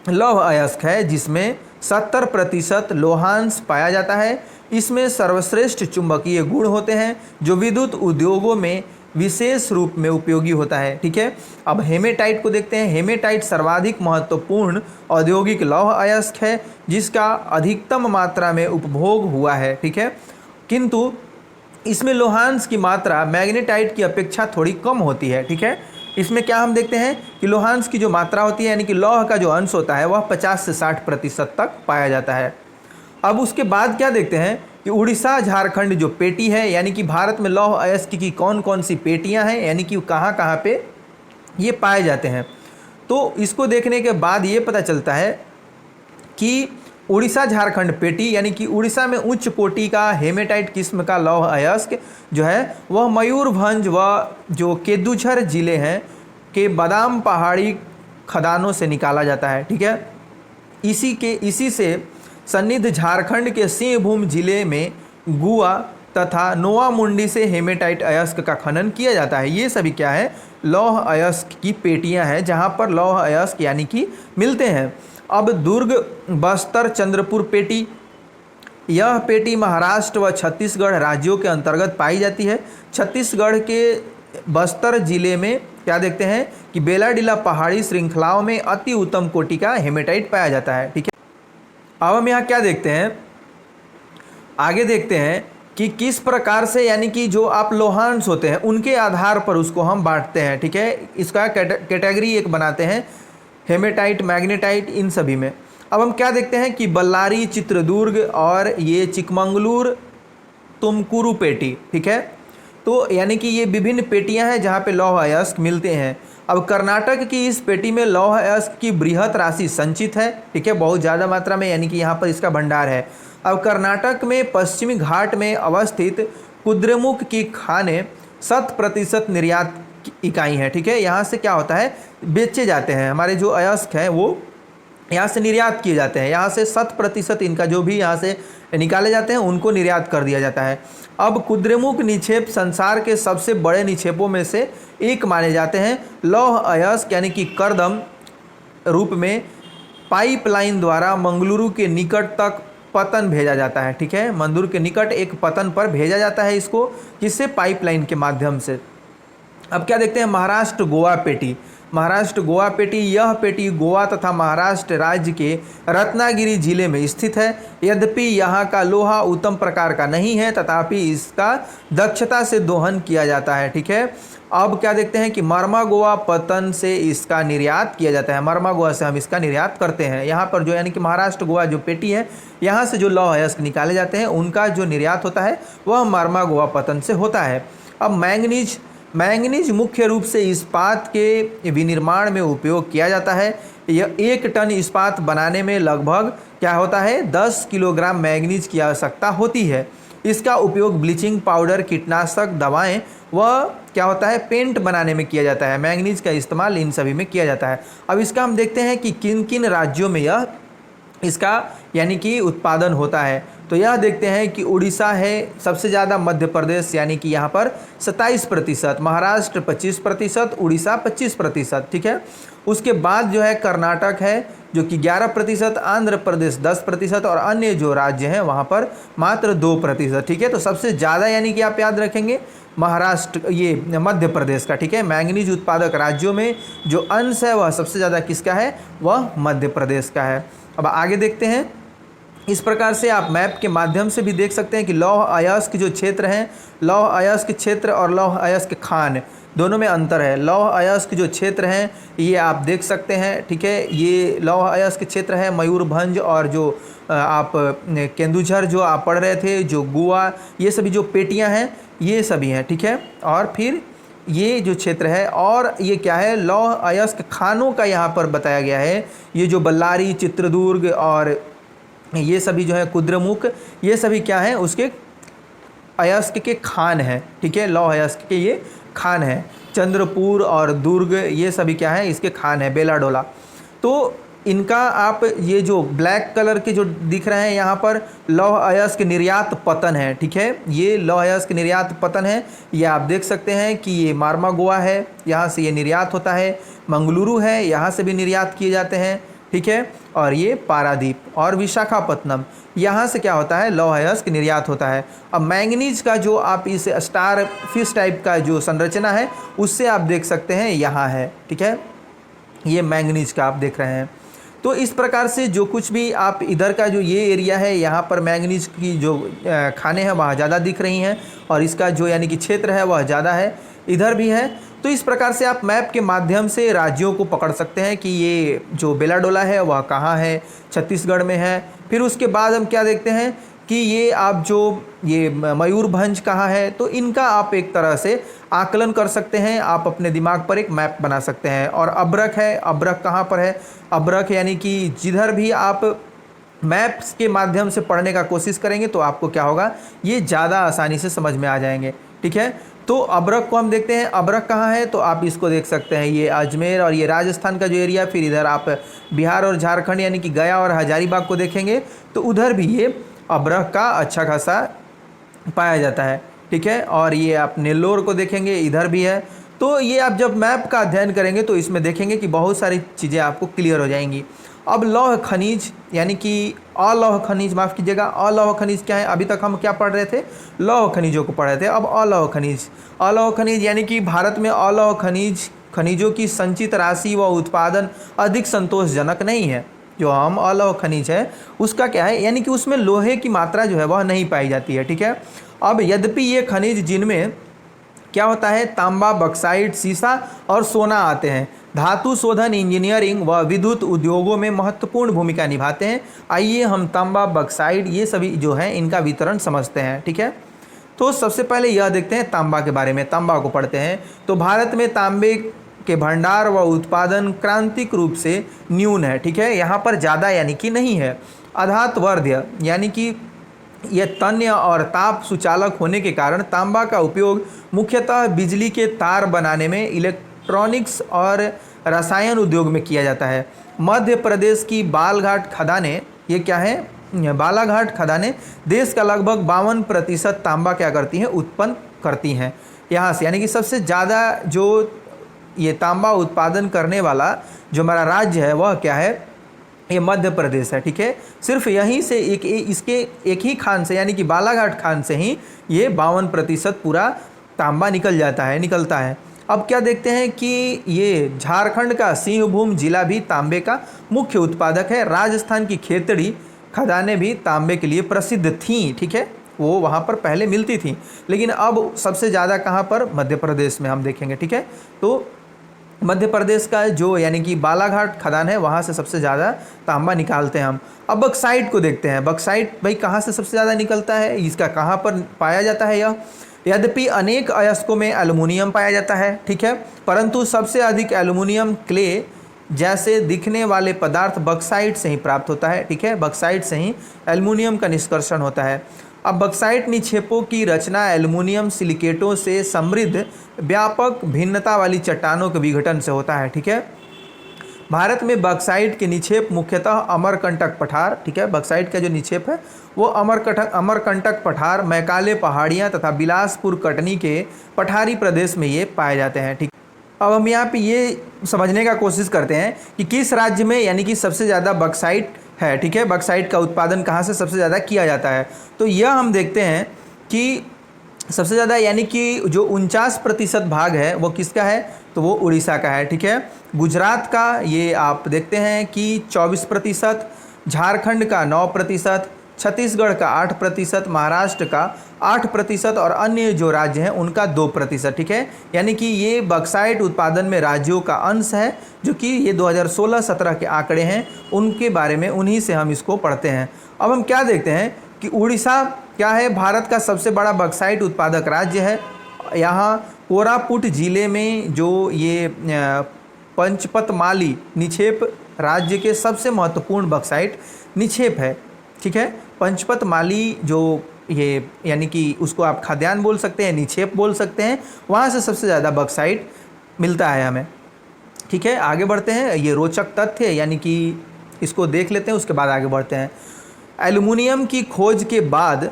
लौह अयस्क है, जिसमें 70% लोहांश पाया जाता है। इसमें सर्वश्रेष्ठ चुंबकीय गुण होते हैं जो विद्युत उद्योगों में विशेष रूप में उपयोगी होता है। ठीक है, अब हेमेटाइट को देखते हैं। हेमेटाइट सर्वाधिक महत्वपूर्ण औद्योगिक लौह अयस्क है, जिसका अधिकतम मात्रा में उपभोग हुआ है। ठीक है, किंतु इसमें लोहांश की मात्रा मैग्नेटाइट की अपेक्षा थोड़ी कम होती है। ठीक है, इसमें क्या हम देखते हैं कि लोहांश की जो मात्रा होती है यानी कि लौह का जो अंश होता है वह 50 से 60% तक पाया जाता है। अब उसके बाद क्या देखते हैं कि उड़ीसा झारखंड जो पेटी है, यानी कि भारत में लौह अयस्क की कौन कौन सी पेटियां हैं, यानी कि कहाँ कहाँ पे ये पाए जाते हैं। तो इसको देखने के बाद ये पता चलता है कि उड़ीसा झारखंड पेटी यानी कि उड़ीसा में उच्च कोटि का हेमेटाइट किस्म का लौह अयस्क जो है वह मयूरभंज व जो केदुझर जिले हैं के बादाम पहाड़ी खदानों से निकाला जाता है। ठीक है, इसी से सन्निध झारखंड के सिंहभूम जिले में गुआ तथा नोवामुंडी से हेमेटाइट अयस्क का खनन किया जाता है। ये सभी क्या है? लौह अयस्क की पेटियां हैं जहां पर लौह अयस्क यानी कि मिलते हैं। अब दुर्ग, बस्तर, चंद्रपुर पेटी, यह पेटी महाराष्ट्र व छत्तीसगढ़ राज्यों के अंतर्गत पाई जाती है। छत्तीसगढ़ के बस्तर जिले में क्या देखते हैं कि बेलाडीला पहाड़ी श्रृंखलाओं में अति उत्तम कोटि का हेमेटाइट पाया जाता है। ठीक है, अब हम यहाँ क्या देखते हैं? आगे देखते हैं कि किस प्रकार से, यानी कि जो आप लोहांश होते हैं उनके आधार पर उसको हम बांटते हैं, ठीक है। इसका कैटेगरी एक बनाते हैं, हेमेटाइट, मैग्नेटाइट, इन सभी में। अब हम क्या देखते हैं कि बल्लारी, चित्रदुर्ग और ये चिकमंगलूर, तुमकुरु पेटी, ठीक है। तो यानी कि ये विभिन्न पेटियां हैं जहां पे लौह अयस्क मिलते हैं। अब कर्नाटक की इस पेटी में लौह अयस्क की बृहत राशि संचित है, ठीक है, बहुत ज़्यादा मात्रा में, यानी कि यहाँ पर इसका भंडार है। अब कर्नाटक में पश्चिमी घाट में अवस्थित कुद्रेमुख की खानें 100% निर्यात इकाई हैं, ठीक है। यहाँ से क्या होता है, बेचे जाते हैं, हमारे जो अयस्क हैं वो यहाँ से निर्यात किए जाते हैं। यहाँ से 100% इनका जो भी यहाँ से निकाले जाते हैं उनको निर्यात कर दिया जाता है। अब कुद्रेमुख निक्षेप संसार के सबसे बड़े निक्षेपों में से एक माने जाते हैं। लौह अयस्क यानी कि करदम रूप में पाइपलाइन द्वारा मंगलुरु के निकट तक पतन भेजा जाता है, ठीक है। मंगलुरु के निकट एक पतन पर भेजा जाता है इसको, किससे, पाइपलाइन के माध्यम से। अब क्या देखते हैं, महाराष्ट्र गोवा पेटी। महाराष्ट्र गोवा पेटी, यह पेटी गोवा तथा महाराष्ट्र राज्य के रत्नागिरी जिले में स्थित है। यद्यपि यहाँ का लोहा उत्तम प्रकार का नहीं है, तथापि इसका दक्षता से दोहन किया जाता है, ठीक है। अब क्या देखते हैं कि मरमा गोवा पतन से इसका निर्यात किया जाता है, मरमा गोवा से हम इसका निर्यात करते हैं। यहाँ पर जो यानी कि महाराष्ट्र गोवा जो पेटी है, यहाँ से जो लौह अयस्क निकाले जाते हैं उनका जो निर्यात होता है वह मरमा गोवा पतन से होता है। अब मैंगनीज, मैंगनीज मुख्य रूप से इस्पात के विनिर्माण में उपयोग किया जाता है। यह 1 टन इस्पात बनाने में लगभग क्या होता है, 10 किलोग्राम मैंगनीज की आवश्यकता होती है। इसका उपयोग ब्लीचिंग पाउडर, कीटनाशक दवाएं व क्या होता है, पेंट बनाने में किया जाता है। मैंगनीज का इस्तेमाल इन सभी में किया जाता है। अब इसका हम देखते हैं कि किन किन राज्यों में यह इसका यानी कि उत्पादन होता है। तो यह देखते हैं कि उड़ीसा है सबसे ज़्यादा, मध्य प्रदेश यानी कि यहाँ पर 27%, महाराष्ट्र 25%, उड़ीसा 25%, ठीक है। उसके बाद जो है कर्नाटक है जो कि 11%, आंध्र प्रदेश 10% और अन्य जो राज्य हैं वहाँ पर मात्र 2%, ठीक है। तो सबसे ज़्यादा यानी कि आप याद रखेंगे महाराष्ट्र, ये मध्य प्रदेश का, ठीक है। मैंगनीज उत्पादक राज्यों में जो अंश है वह सबसे ज़्यादा किसका है, वह मध्य प्रदेश का है। अब आगे देखते हैं। इस प्रकार से आप मैप के माध्यम से भी देख सकते हैं कि लौह अयस्क जो क्षेत्र हैं, लौह अयस्क क्षेत्र और लौह अयस्क खान दोनों में अंतर है। लौह अयस्क जो क्षेत्र हैं ये आप देख सकते हैं, ठीक है। ये लौह अयस्क क्षेत्र है मयूरभंज और जो आप केंदुझर जो आप पढ़ रहे थे, जो गोवा, ये सभी जो पेटियां हैं ये सभी हैं, ठीक है। और फिर ये जो क्षेत्र है, और ये क्या है, लौह अयस्क खानों का यहाँ पर बताया गया है। ये जो बल्लारी, चित्रदुर्ग और ये सभी जो है कुद्रेमुख, ये सभी क्या हैं, उसके अयस्क के खान हैं, ठीक है। लौह अयस्क के ये खान हैं। चंद्रपुर और दुर्ग ये सभी क्या है, इसके खान है, बेलाडोला। तो इनका आप ये जो ब्लैक कलर के जो दिख रहे हैं यहाँ पर लौह अयस्क निर्यात पतन है, ठीक है। ये लौह अयस्क निर्यात पतन है, ये आप देख सकते हैं कि ये मारमा गोवा है, यहाँ से ये निर्यात होता है। मंगलुरु है, यहाँ से भी निर्यात किए जाते हैं, ठीक है। और ये पारादीप और विशाखापत्तनम, यहाँ से क्या होता है, लौह अयस्क निर्यात होता है। अब मैंगनीज का जो आप इस स्टार फिश टाइप का जो संरचना है उससे आप देख सकते हैं यहाँ है, ठीक है। ये मैंगनीज का आप देख रहे हैं। तो इस प्रकार से जो कुछ भी आप इधर का जो ये एरिया है यहाँ पर मैंगनीज की जो खाने हैं वहाँ ज़्यादा दिख रही हैं, और इसका जो यानी कि क्षेत्र है वह ज़्यादा है, इधर भी है। तो इस प्रकार से आप मैप के माध्यम से राज्यों को पकड़ सकते हैं कि ये जो बेलाडोला है वह कहाँ है, छत्तीसगढ़ में है। फिर उसके बाद हम क्या देखते हैं कि ये आप जो ये मयूरभंज कहाँ है, तो इनका आप एक तरह से आकलन कर सकते हैं, आप अपने दिमाग पर एक मैप बना सकते हैं। और अब्रक है, अब्रक कहाँ पर है, अब्रक यानी कि जिधर भी आप मैप्स के माध्यम से पढ़ने का कोशिश करेंगे तो आपको क्या होगा, ये ज़्यादा आसानी से समझ में आ जाएंगे, ठीक है। तो अब्रक को हम देखते हैं, अब्रक कहाँ है, तो आप इसको देख सकते हैं, ये अजमेर और ये राजस्थान का जो एरिया। फिर इधर आप बिहार और झारखंड यानी कि गया और हजारीबाग को देखेंगे तो उधर भी ये अब्रक का अच्छा खासा पाया जाता है, ठीक है। और ये आप नेल्लोर को देखेंगे, इधर भी है। तो ये आप जब मैप का अध्ययन करेंगे तो इसमें देखेंगे कि बहुत सारी चीज़ें आपको क्लियर हो जाएंगी। अब लौह खनिज यानी कि अलौह खनिज, माफ़ कीजिएगा, अलौह खनिज क्या है, अभी तक हम क्या पढ़ रहे थे, लौह खनिजों को पढ़ रहे थे। अब अलौह खनिज, अलौह खनिज यानी कि भारत में अलौह खनिजों की संचित राशि व उत्पादन अधिक संतोषजनक नहीं है। जो हम अलौह खनिज है उसका क्या है, यानी कि उसमें लोहे की मात्रा जो है वह नहीं पाई जाती है, ठीक है। अब यद्यपि ये खनिज जिनमें क्या होता है, तांबा, बक्साइट, सीसा और सोना आते हैं, धातु शोधन, इंजीनियरिंग व विद्युत उद्योगों में महत्वपूर्ण भूमिका निभाते हैं। आइए हम तांबा, बक्साइट ये सभी जो है इनका वितरण समझते हैं। ठीक है, तो सबसे पहले यह देखते हैं तांबा के बारे में, तांबा को पढ़ते हैं। तो भारत में तांबे के भंडार व उत्पादन क्रांतिक रूप से न्यून है। ठीक है, यहाँ पर ज़्यादा यानी कि नहीं है। अधातवर्ध्य यानी कि यह तन्य और ताप सुचालक होने के कारण तांबा का उपयोग मुख्यतः बिजली के तार बनाने में, इलेक्ट्रॉनिक्स और रसायन उद्योग में किया जाता है। मध्य प्रदेश की बालाघाट खदानें, ये क्या है, बालाघाट खदानें देश का लगभग 52% तांबा क्या करती हैं, उत्पन्न करती हैं यहाँ से। यानी कि सबसे ज़्यादा जो ये तांबा उत्पादन करने वाला जो हमारा राज्य है वह क्या है, ये मध्य प्रदेश है। ठीक है, सिर्फ यहीं से इसके एक ही खान से यानी कि बालाघाट खान से ही ये 52% पूरा तांबा निकलता है। अब क्या देखते हैं कि ये झारखंड का सिंहभूम जिला भी तांबे का मुख्य उत्पादक है। राजस्थान की खेतड़ी खदानें भी तांबे के लिए प्रसिद्ध थीं। ठीक है, वो वहाँ पर पहले मिलती थी, लेकिन अब सबसे ज़्यादा कहाँ पर, मध्य प्रदेश में हम देखेंगे। ठीक है, तो मध्य प्रदेश का जो यानी कि बालाघाट खदान है वहाँ से सबसे ज़्यादा तांबा निकालते हैं हम। अब बक्साइट को देखते हैं। बक्साइट भाई कहाँ से सबसे ज़्यादा निकलता है, इसका कहाँ पर पाया जाता है यह, यद्यपि अनेक अयस्कों में एल्युमिनियम पाया जाता है। ठीक है, परंतु सबसे अधिक एल्युमिनियम क्ले जैसे दिखने वाले पदार्थ बक्साइट से ही प्राप्त होता है। ठीक है, बक्साइट से ही एल्युमिनियम का निष्कर्षण होता है। अब बक्साइट निक्षेपों की रचना एल्युमिनियम सिलिकेटों से समृद्ध व्यापक भिन्नता वाली चट्टानों के विघटन से होता है। ठीक है, भारत में बक्साइट के निक्षेप मुख्यतः अमरकंटक पठार, ठीक है, बक्साइट का जो निक्षेप है वो अमरकंटक पठार, मैकाले पहाड़ियाँ तथा बिलासपुर कटनी के पठारी प्रदेश में ये पाए जाते हैं। ठीक, अब हम यहाँ पे ये समझने का कोशिश करते हैं कि किस राज्य में यानी कि सबसे ज़्यादा बक्साइट है। ठीक है, बक्साइट का उत्पादन कहाँ से सबसे ज़्यादा किया जाता है, तो यह हम देखते हैं कि सबसे ज़्यादा यानी कि जो 49% भाग है वो किसका है, तो वो उड़ीसा का है। ठीक है, गुजरात का ये आप देखते हैं कि 24%, झारखंड का 9%, छत्तीसगढ़ का 8%, महाराष्ट्र का 8% और अन्य जो राज्य हैं उनका 2%। ठीक है, यानी कि ये बक्साइट उत्पादन में राज्यों का अंश है, जो कि ये 2016-17 के आंकड़े हैं, उनके बारे में उन्हीं से हम इसको पढ़ते हैं। अब हम क्या देखते हैं कि उड़ीसा क्या है, भारत का सबसे बड़ा बक्साइट उत्पादक राज्य है। यहाँ कोरापुट जिले में जो ये पंचपतमाली निक्षेप राज्य के सबसे महत्वपूर्ण बक्साइट निक्षेप है। ठीक है, पंचपतमाली जो ये यानी कि उसको आप खाद्यान्न बोल सकते हैं, निक्षेप बोल सकते हैं, वहाँ से सबसे ज़्यादा बक्साइट मिलता है हमें। ठीक है, आगे बढ़ते हैं, ये रोचक तथ्य यानी कि इसको देख लेते हैं, उसके बाद आगे बढ़ते हैं। एल्युमिनियम की खोज के बाद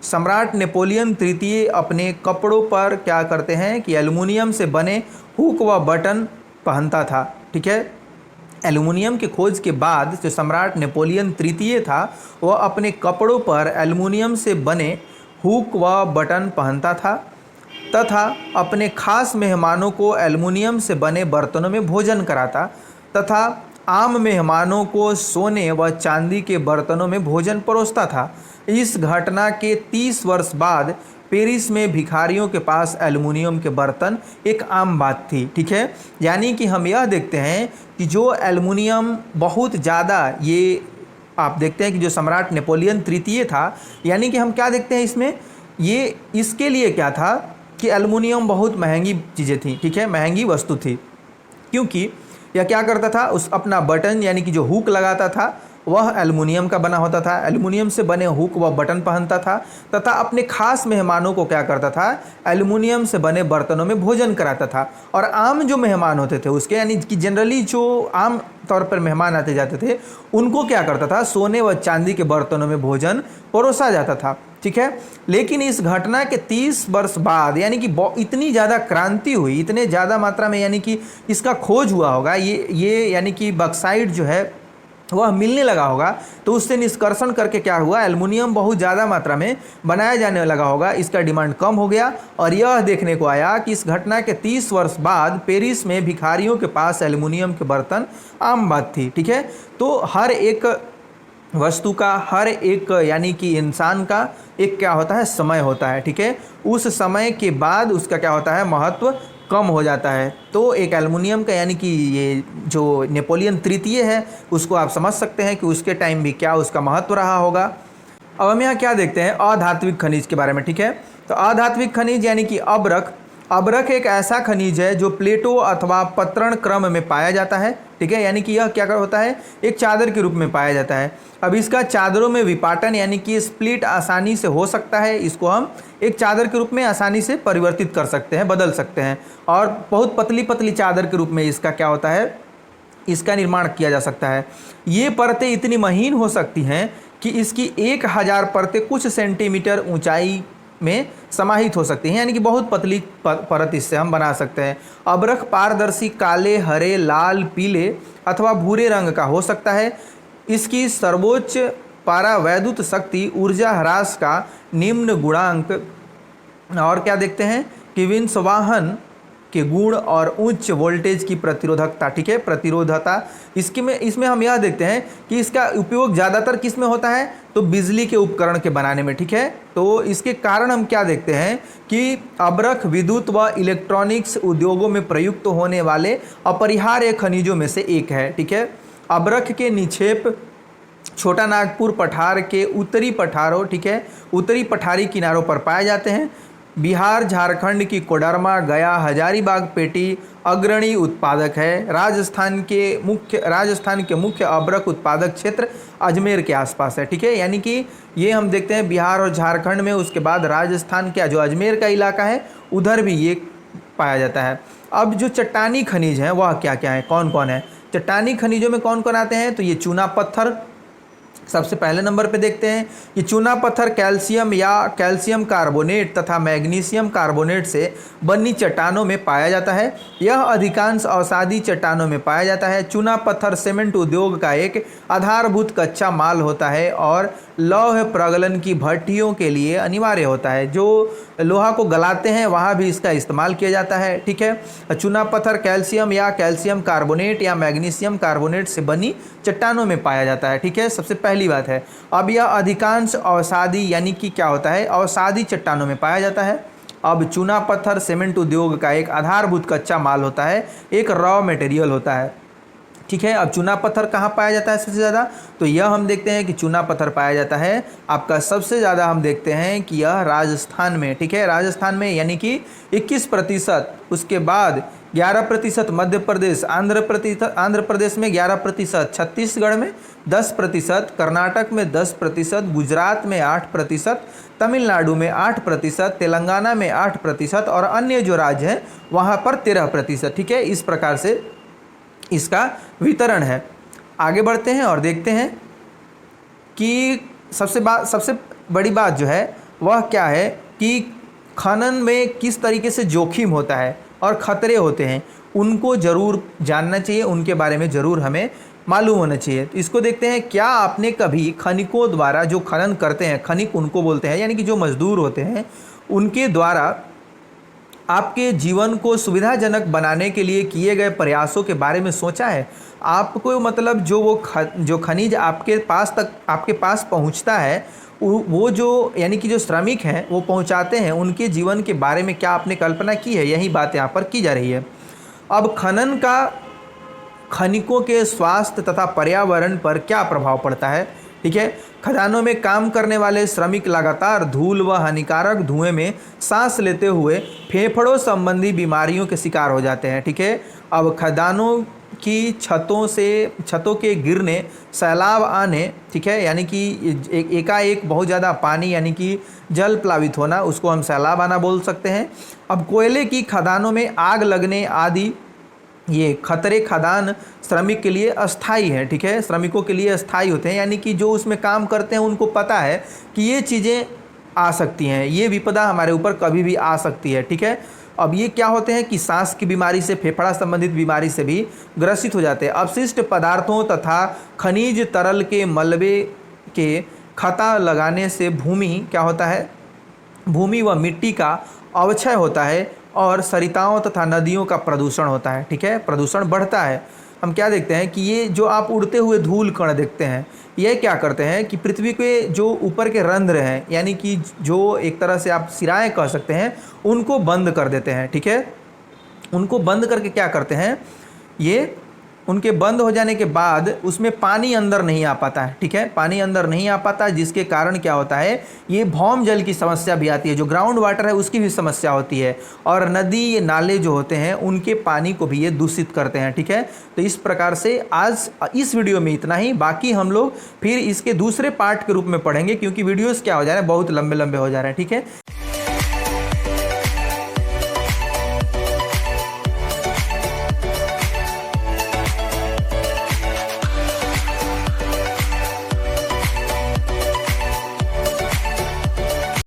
सम्राट नेपोलियन तृतीय अपने कपड़ों पर क्या करते हैं कि एल्युमिनियम से बने हुक व बटन पहनता था। ठीक है, एल्युमिनियम की खोज के बाद जो सम्राट नेपोलियन तृतीय था वह अपने कपड़ों पर एल्युमिनियम से बने हुक व बटन पहनता था तथा अपने खास मेहमानों को एल्युमिनियम से बने बर्तनों में भोजन कराता तथा आम मेहमानों को सोने व चांदी के बर्तनों में भोजन परोसता था। इस घटना के 30 वर्ष बाद पेरिस में भिखारियों के पास एल्युमिनियम के बर्तन एक आम बात थी। ठीक है, यानी कि हम यह देखते हैं कि जो एल्युमिनियम बहुत ज़्यादा, ये आप देखते हैं कि जो सम्राट नेपोलियन तृतीय था, यानी कि हम क्या देखते हैं इसमें, ये इसके लिए क्या था कि एल्युमिनियम बहुत महंगी चीज़ें थी। ठीक है, महंगी वस्तु थी, क्योंकि यह क्या करता था, उस अपना बटन यानी कि जो हुक लगाता था वह एल्युमिनियम का बना होता था, एल्युमिनियम से बने हुक व बटन पहनता था तथा अपने खास मेहमानों को क्या करता था, एल्युमिनियम से बने बर्तनों में भोजन कराता था। और आम जो मेहमान होते थे उसके यानी कि जनरली जो आम तौर पर मेहमान आते जाते थे उनको क्या करता था, सोने व चांदी के बर्तनों में भोजन परोसा जाता था। ठीक है, लेकिन इस घटना के 30 वर्ष बाद यानी कि इतनी ज़्यादा क्रांति हुई, इतने ज़्यादा मात्रा में यानी कि इसका खोज हुआ होगा, ये यानी कि बक्साइट जो है वह मिलने लगा होगा, तो उससे निष्कर्षण करके क्या हुआ, एल्युमिनियम बहुत ज़्यादा मात्रा में बनाया जाने लगा होगा, इसका डिमांड कम हो गया। और यह देखने को आया कि इस घटना के 30 वर्ष बाद पेरिस में भिखारियों के पास एल्युमिनियम के बर्तन आम बात थी। ठीक है, तो हर एक वस्तु का हर एक यानी कि इंसान का एक क्या होता है, समय होता है, ठीक है। उस समय के बाद उसका क्या होता है, महत्व कम हो जाता है। तो एक एल्युमिनियम का यानी कि ये जो नेपोलियन तृतीय है उसको आप समझ सकते हैं कि उसके टाइम भी क्या उसका महत्व रहा होगा। अब हम यहाँ क्या देखते हैं, अधात्विक खनिज के बारे में, ठीक है। तो अधात्विक खनिज यानी कि अब्रक। अब्रक एक ऐसा खनिज है जो प्लेटो अथवा पत्रण क्रम में पाया जाता है, ठीक है। यानी कि यह क्या होता है, एक चादर के रूप में पाया जाता है। अब इसका चादरों में विपाटन यानी कि स्प्लिट आसानी से हो सकता है। इसको हम एक चादर के रूप में आसानी से परिवर्तित कर सकते हैं, बदल सकते हैं, और बहुत पतली पतली चादर के रूप में इसका क्या होता है, इसका निर्माण किया जा सकता है। ये परतें इतनी महीन हो सकती हैं कि इसकी 1000 परतें कुछ सेंटीमीटर ऊंचाई में समाहित हो सकती हैं, यानी कि बहुत पतली परत इससे हम बना सकते हैं। अब्रक पारदर्शी काले, हरे, लाल, पीले अथवा भूरे रंग का हो सकता है। इसकी सर्वोच्च पारावैद्युत शक्ति, ऊर्जा ह्रास का निम्न गुणांक, और क्या देखते हैं कि विंसवाहन के गुण और उच्च वोल्टेज की प्रतिरोधकता, ठीक है, प्रतिरोधता। इसमें हम यह देखते हैं कि इसका उपयोग ज़्यादातर किस में होता है, तो बिजली के उपकरण के बनाने में, ठीक है। तो इसके कारण हम क्या देखते हैं कि अब्रक विद्युत व इलेक्ट्रॉनिक्स उद्योगों में प्रयुक्त होने वाले अपरिहार्य खनिजों में से एक है, ठीक है। अब्रक के निक्षेप छोटा नागपुर पठार के उत्तरी पठारों, ठीक है, उत्तरी पठारी किनारों पर पाए जाते हैं। बिहार, झारखंड की कोडरमा, गया, हजारीबाग पेटी अग्रणी उत्पादक है। राजस्थान के मुख्य अब्रक उत्पादक क्षेत्र अजमेर के आसपास है, ठीक है। यानी कि ये हम देखते हैं बिहार और झारखंड में, उसके बाद राजस्थान का जो अजमेर का इलाका है उधर भी ये पाया जाता है। अब जो चट्टानी खनिज हैं वह क्या क्या है, कौन कौन है। चट्टानी खनिजों में कौन कौन आते हैं, तो ये चूना पत्थर सबसे पहले नंबर पे देखते हैं। ये चूना पत्थर कैल्शियम या कैल्शियम कार्बोनेट तथा मैग्नीशियम कार्बोनेट से बनी चट्टानों में पाया जाता है। यह अधिकांश अवसादी चट्टानों में पाया जाता है। चूना पत्थर सीमेंट उद्योग का एक आधारभूत कच्चा माल होता है और लौह प्रगलन की भट्टियों के लिए अनिवार्य होता है। जो लोहा को गलाते हैं वहाँ भी इसका इस्तेमाल किया जाता है, ठीक है। चूना पत्थर कैल्शियम या कैल्शियम कार्बोनेट या मैग्नीशियम कार्बोनेट से बनी चट्टानों में पाया जाता है, ठीक है, सबसे पहली बात है। अब यह अधिकांश अवसादी यानी कि क्या होता है, अवसादी चट्टानों में पाया जाता है। अब चूना पत्थर सीमेंट उद्योग का एक आधारभूत कच्चा माल होता है, एक रॉ मटेरियल होता है, ठीक है। अब चूना पत्थर कहाँ पाया जाता है सबसे ज़्यादा, तो यह हम देखते हैं कि चूना पत्थर पाया जाता है आपका सबसे ज़्यादा, हम देखते हैं कि यह राजस्थान में, ठीक है, राजस्थान में यानी कि 21%, उसके बाद 11% मध्य प्रदेश, आंध्र प्रदेश में 11%, छत्तीसगढ़ में 10%, कर्नाटक में 10%, गुजरात में 8%, तमिलनाडु में 8%, तेलंगाना में 8% और अन्य जो राज्य हैं वहाँ पर 13%, ठीक है। इस प्रकार से इसका वितरण है। आगे बढ़ते हैं और देखते हैं कि सबसे बड़ी बात जो है वह क्या है कि खनन में किस तरीके से जोखिम होता है और ख़तरे होते हैं, उनको ज़रूर जानना चाहिए, उनके बारे में ज़रूर हमें मालूम होना चाहिए। तो इसको देखते हैं, क्या आपने कभी खनिकों द्वारा जो खनन करते हैं, खनिक उनको बोलते हैं यानी कि जो मजदूर होते हैं, उनके द्वारा आपके जीवन को सुविधाजनक बनाने के लिए किए गए प्रयासों के बारे में सोचा है। आपको मतलब जो खनिज आपके पास पहुंचता है, वो जो यानी कि जो श्रमिक हैं वो पहुंचाते हैं, उनके जीवन के बारे में क्या आपने कल्पना की है, यही बात यहाँ पर की जा रही है। अब खनन का खनिकों के स्वास्थ्य तथा पर्यावरण पर क्या प्रभाव पड़ता है, ठीक है। खदानों में काम करने वाले श्रमिक लगातार धूल व हानिकारक धुएं में सांस लेते हुए फेफड़ों संबंधी बीमारियों के शिकार हो जाते हैं, ठीक है। अब खदानों की छतों के गिरने, सैलाब आने, ठीक है, यानी कि एकाएक बहुत ज़्यादा पानी यानी कि जल प्लावित होना, उसको हम सैलाब आना बोल सकते हैं। अब कोयले की खदानों में आग लगने आदि ये खतरे खदान श्रमिक के लिए अस्थाई है, ठीक है, श्रमिकों के लिए अस्थाई होते हैं, यानी कि जो उसमें काम करते हैं उनको पता है कि ये चीज़ें आ सकती हैं, ये विपदा हमारे ऊपर कभी भी आ सकती है, ठीक है। अब ये क्या होते हैं कि सांस की बीमारी से, फेफड़ा संबंधित बीमारी से भी ग्रसित हो जाते हैं। अपशिष्ट पदार्थों तथा खनिज तरल के मलबे के खता लगाने से भूमि क्या होता है, भूमि व मिट्टी का अवक्षय होता है और सरिताओं तथा नदियों का प्रदूषण होता है, ठीक है, प्रदूषण बढ़ता है। हम क्या देखते हैं कि ये जो आप उड़ते हुए धूल कण देखते हैं, ये क्या करते हैं कि पृथ्वी के जो ऊपर के रंध्र हैं, यानी कि जो एक तरह से आप सिराएं कह सकते हैं, उनको बंद कर देते हैं। ठीक है, उनको बंद करके क्या करते हैं, ये उनके बंद हो जाने के बाद उसमें पानी अंदर नहीं आ पाता है। ठीक है, पानी अंदर नहीं आ पाता, जिसके कारण क्या होता है, ये भौम जल की समस्या भी आती है, जो ग्राउंड वाटर है उसकी भी समस्या होती है, और नदी ये नाले जो होते हैं उनके पानी को भी ये दूषित करते हैं। ठीक है, तो इस प्रकार से आज इस वीडियो में इतना ही, बाकी हम लोग फिर इसके दूसरे पार्ट के रूप में पढ़ेंगे, क्योंकि वीडियोज़ क्या हो जा रहे हैं, बहुत लंबे लंबे हो जा रहे हैं। ठीक है।